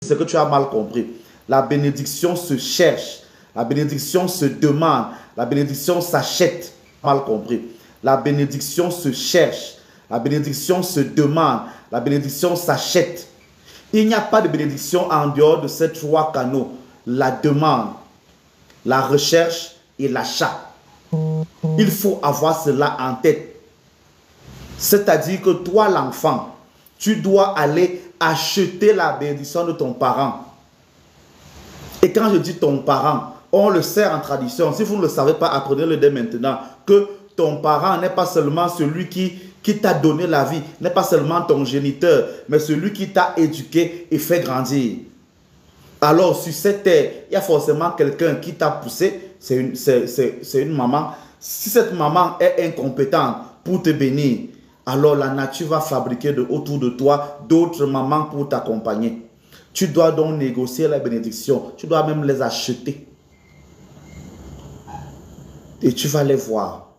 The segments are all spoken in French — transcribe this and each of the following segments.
C'est que tu as mal compris. La bénédiction se cherche. La bénédiction se demande. La bénédiction s'achète. Mal compris. La bénédiction se cherche. La bénédiction se demande. La bénédiction s'achète. Il n'y a pas de bénédiction en dehors de ces trois canaux. La demande, la recherche et l'achat. Il faut avoir cela en tête. C'est-à-dire que toi, l'enfant, tu dois aller acheter la bénédiction de ton parent. Et quand je dis ton parent, on le sait en tradition. Si vous ne le savez pas, apprenez-le dès maintenant. Que ton parent n'est pas seulement celui qui t'a donné la vie, n'est pas seulement ton géniteur, mais celui qui t'a éduqué et fait grandir. Alors, sur cette terre, il y a forcément quelqu'un qui t'a poussé. C'est une maman. Si cette maman est incompétente pour te bénir, alors la nature va fabriquer autour de toi d'autres mamans pour t'accompagner. Tu dois donc négocier la bénédiction. Tu dois même les acheter. Et tu vas les voir.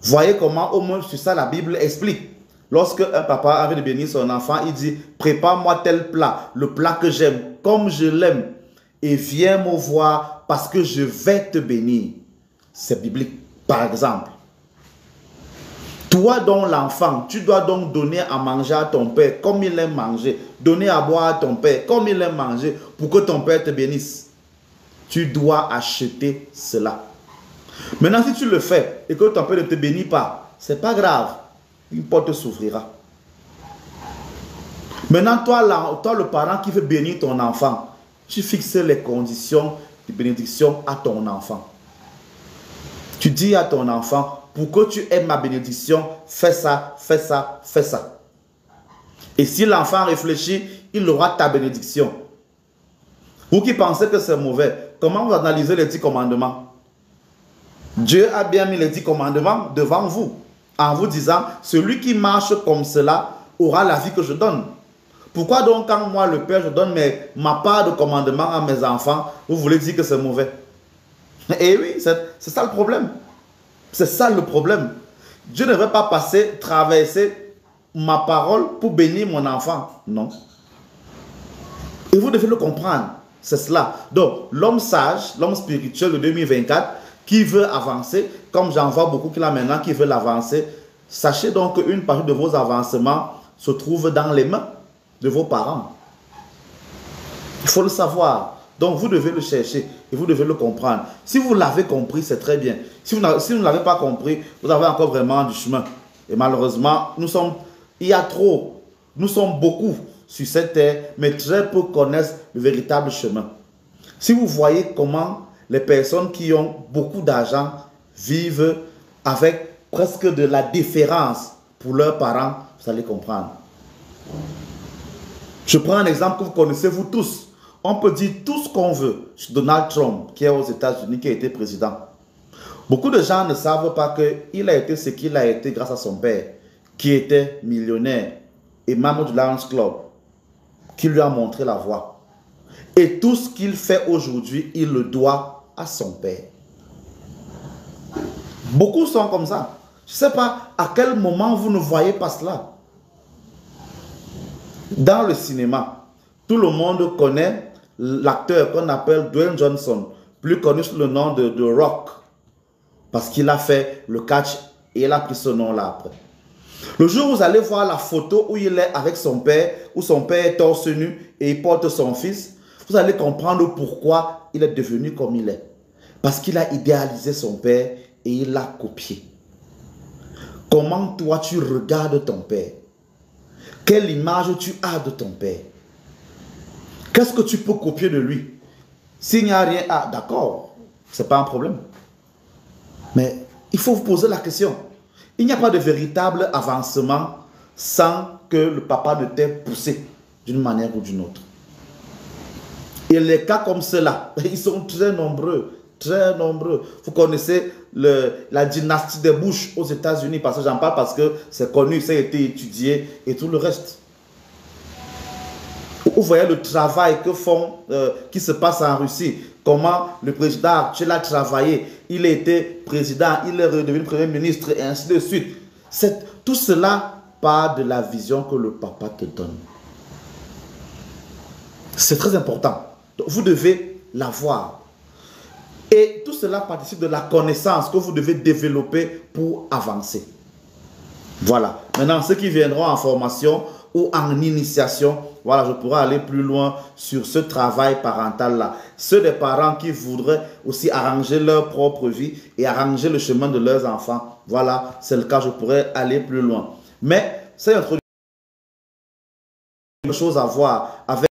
Voyez comment, au moins sur ça, la Bible explique. Lorsque un papa a envie de bénir son enfant, il dit, prépare-moi tel plat, le plat que j'aime, comme je l'aime, et viens me voir parce que je vais te bénir. C'est biblique, par exemple. Toi, donc l'enfant, tu dois donc donner à manger à ton père comme il aime manger. Donner à boire à ton père comme il aime manger pour que ton père te bénisse. Tu dois acheter cela. Maintenant, si tu le fais et que ton père ne te bénit pas, ce n'est pas grave. Une porte s'ouvrira. Maintenant, toi, le parent qui veut bénir ton enfant, tu fixes les conditions de bénédiction à ton enfant. Tu dis à ton enfant, pour que tu aies ma bénédiction, fais ça, fais ça, fais ça. Et si l'enfant réfléchit, il aura ta bénédiction. Vous qui pensez que c'est mauvais, comment vous analysez les 10 commandements? Dieu a bien mis les 10 commandements devant vous, en vous disant, celui qui marche comme cela aura la vie que je donne. Pourquoi donc quand moi, le Père, je donne ma part de commandement à mes enfants, vous voulez dire que c'est mauvais? Eh oui, c'est ça le problème. C'est ça le problème. Dieu ne veut pas traverser ma parole pour bénir mon enfant. Non. Et vous devez le comprendre. C'est cela. Donc, l'homme sage, l'homme spirituel de 2024, qui veut avancer, comme j'en vois beaucoup qui là maintenant qui veulent avancer, sachez donc qu'une partie de vos avancements se trouve dans les mains de vos parents. Il faut le savoir. Donc vous devez le chercher et vous devez le comprendre. Si vous l'avez compris, c'est très bien. Si vous ne l'avez pas compris, vous avez encore vraiment du chemin. Et malheureusement, nous sommes beaucoup sur cette terre, mais très peu connaissent le véritable chemin. Si vous voyez comment les personnes qui ont beaucoup d'argent vivent avec presque de la déférence pour leurs parents, vous allez comprendre. Je prends un exemple que vous connaissez vous tous. On peut dire tout ce qu'on veut sur Donald Trump, qui est aux États-Unis, qui a été président. Beaucoup de gens ne savent pas qu'il a été ce qu'il a été grâce à son père, qui était millionnaire, et membre du Lions Club, qui lui a montré la voie. Et tout ce qu'il fait aujourd'hui, il le doit à son père. Beaucoup sont comme ça. Je ne sais pas à quel moment vous ne voyez pas cela. Dans le cinéma, tout le monde connaît l'acteur qu'on appelle Dwayne Johnson, plus connu sous le nom de Rock, parce qu'il a fait le catch et il a pris ce nom-là après. Le jour où vous allez voir la photo où il est avec son père, où son père est torse nu et il porte son fils, vous allez comprendre pourquoi il est devenu comme il est. Parce qu'il a idéalisé son père et il l'a copié. Comment toi tu regardes ton père? Quelle image tu as de ton père? Qu'est-ce que tu peux copier de lui? S'il n'y a rien, d'accord, ce n'est pas un problème. Mais il faut vous poser la question. Il n'y a pas de véritable avancement sans que le papa ne t'ait poussé d'une manière ou d'une autre. Et les cas comme cela, ils sont très nombreux. Très nombreux. Vous connaissez la dynastie des Bush aux États-Unis, parce que j'en parle parce que c'est connu, ça a été étudié et tout le reste. Vous voyez le travail qui se passe en Russie. Comment le président actuel a travaillé. Il a été président, il est redevenu premier ministre et ainsi de suite. Tout cela part de la vision que le papa te donne. C'est très important. Donc, vous devez l'avoir. Et tout cela participe de la connaissance que vous devez développer pour avancer. Voilà. Maintenant, ceux qui viendront en formation ou en initiation, voilà, je pourrais aller plus loin sur ce travail parental-là. Ceux des parents qui voudraient aussi arranger leur propre vie et arranger le chemin de leurs enfants, voilà, c'est le cas, je pourrais aller plus loin. Mais c'est une chose à voir avec